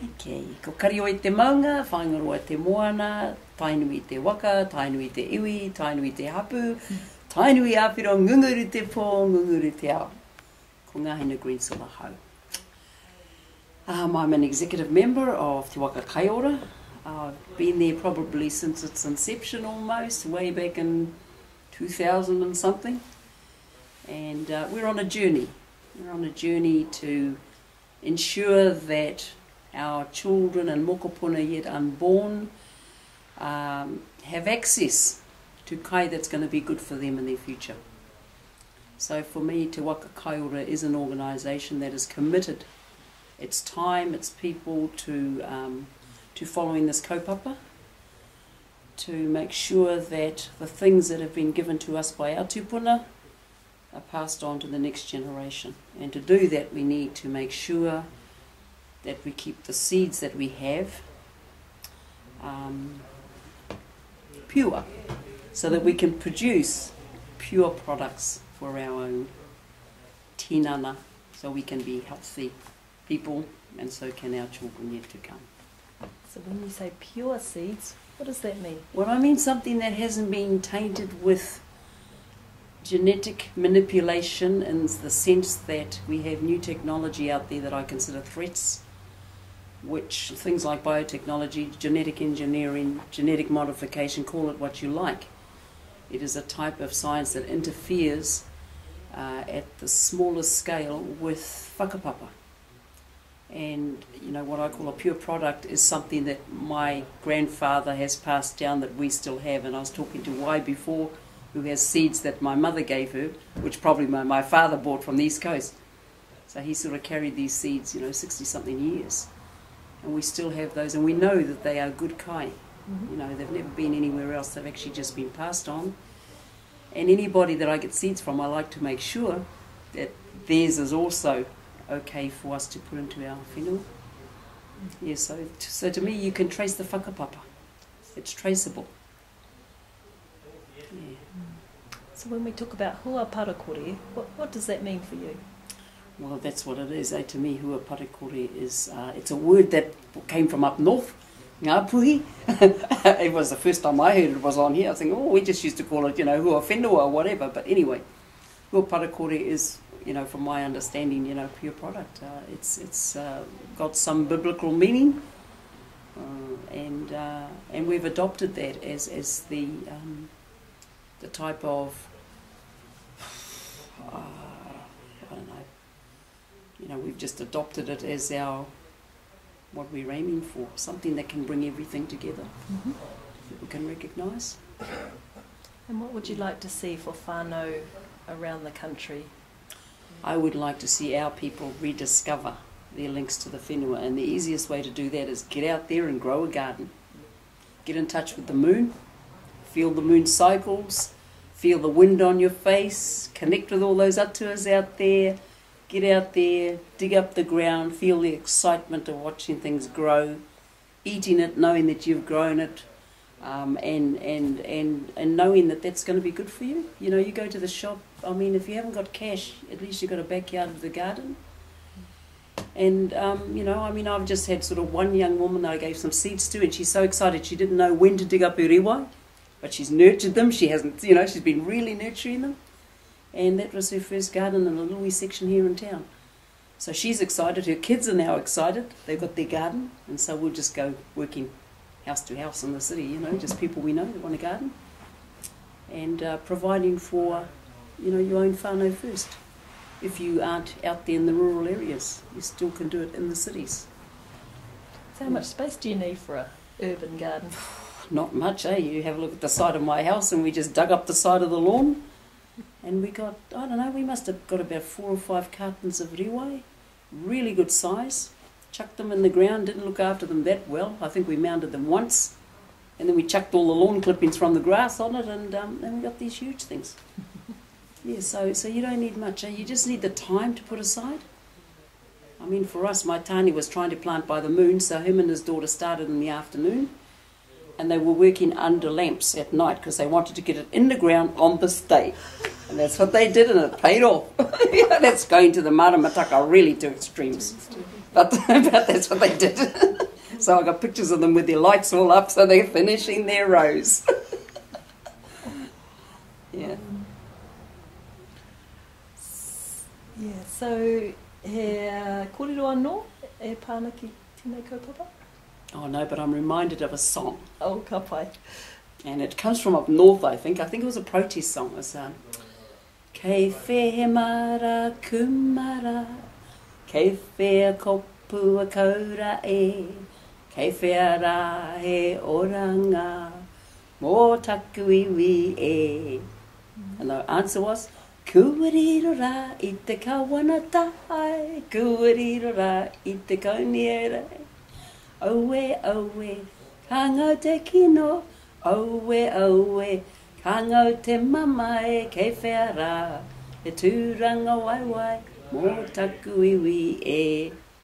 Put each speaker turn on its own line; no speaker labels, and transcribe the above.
Okay, ko kari o i te maunga, whaingaroa te moana, tainui te waka, tainui te iwi, tainui te hapu, tainui āwhiro, ngunguru te pō, ngunguru te ao. Ko Angeline Greensill ahau. I'm an executive member of Te Waka Kaiora. I've been there probably since its inception almost, way back in 2000 and something. And we're on a journey. We're on a journey to ensure that our children and mokopuna yet unborn have access to kai that's going to be good for them in their future. So for me, Te Waka Kaiora is an organisation that is committed its time, its people to following this kaupapa, to make sure that the things that have been given to us by our tupuna are passed on to the next generation. And to do that, we need to make sure that we keep the seeds that we have pure, so that we can produce pure products for our own tinana, so we can be healthy people, and so can our children yet to come.
So when you say pure seeds, what does that mean?
Well, I mean something that hasn't been tainted with genetic manipulation, in the sense that we have new technology out there that I consider threats, which things like biotechnology, genetic engineering, genetic modification, call it what you like. It is a type of science that interferes at the smallest scale with whakapapa. And you know, what I call a pure product is something that my grandfather has passed down that we still have. And I was talking to Wai before, who has seeds that my mother gave her, which probably my father bought from the East Coast. So he sort of carried these seeds, you know, 60-something years. And we still have those, and we know that they are good kai. You know, they've never been anywhere else, they've actually just been passed on. And anybody that I get seeds from, I like to make sure that theirs is also okay for us to put into our whenua. Yeah, so to me, you can trace the whakapapa. It's traceable. Yeah.
So when we talk about Hua Parakore, what does that mean for you?
Well, that's what it is. To me, Hua Parakore is, it's a word that came from up north, ngā puhi. It was the first time I heard it was on here. I was thinking, oh, we just used to call it, you know, Hua Whenua or whatever. But anyway, Hua Parakore is, you know, from my understanding, you know, pure product. It's got some biblical meaning, and we've adopted that as the type of, I don't know, you know, we've just adopted it as our, what we're aiming for, something that can bring everything together, people can recognise.
And what would you like to see for whānau around the country?
I would like to see our people rediscover their links to the whenua, and the easiest way to do that is get out there and grow a garden. Get in touch with the moon, feel the moon cycles, feel the wind on your face, connect with all those atuas out there, get out there, dig up the ground, feel the excitement of watching things grow, eating it, knowing that you've grown it, and knowing that that's going to be good for you. You know, you go to the shop, I mean, if you haven't got cash, at least you've got a backyard of the garden. And, you know, I mean, I've just had sort of one young woman that I gave some seeds to, and she's so excited she didn't know when to dig up her riwai, but she's nurtured them. She hasn't, you know, she's been really nurturing them. And that was her first garden in a little wee section here in town. So she's excited, her kids are now excited, they've got their garden, and so we'll just go working house to house in the city, you know, just people we know that want a garden. And providing for, you know, your own whānau first. If you aren't out there in the rural areas, you still can do it in the cities.
So how much space do you need for an urban garden?
Not much, eh? You have a look at the side of my house, and we just dug up the side of the lawn, and we got, I don't know, we must have got about 4 or 5 cartons of riwai, really good size. Chucked them in the ground, didn't look after them that well. I think we mounted them once, and then we chucked all the lawn clippings from the grass on it, and we got these huge things. Yeah, so you don't need much, eh? You just need the time to put aside. I mean, for us, my Tani was trying to plant by the moon, so him and his daughter started in the afternoon, and they were working under lamps at night because they wanted to get it in the ground on this day. And that's what they did, and it paid off. Yeah, that's going to the maramataka really to extremes. But that's what they did. So I got pictures of them with their lights all up, so they're finishing their rows. Yeah.
Yeah, so he korero anō e pāna ki tēnei kaupapa?
Oh no, but I'm reminded of a song.
Oh, ka pai.
And it comes from up north, I think. I think it was a protest song. It was, Kei whehemara kumara, kei whea kopu a kaura e, kei whea he oranga, mō taku iwi e. And the answer was, kuariro rā I te kawana tahai, kuariro rā I te kauniere. Owe, owe, ka ngau te kino, owe, owe, ka ngau te mamae, kei whea rā, e tūranga waiwai, mō taku iwi e.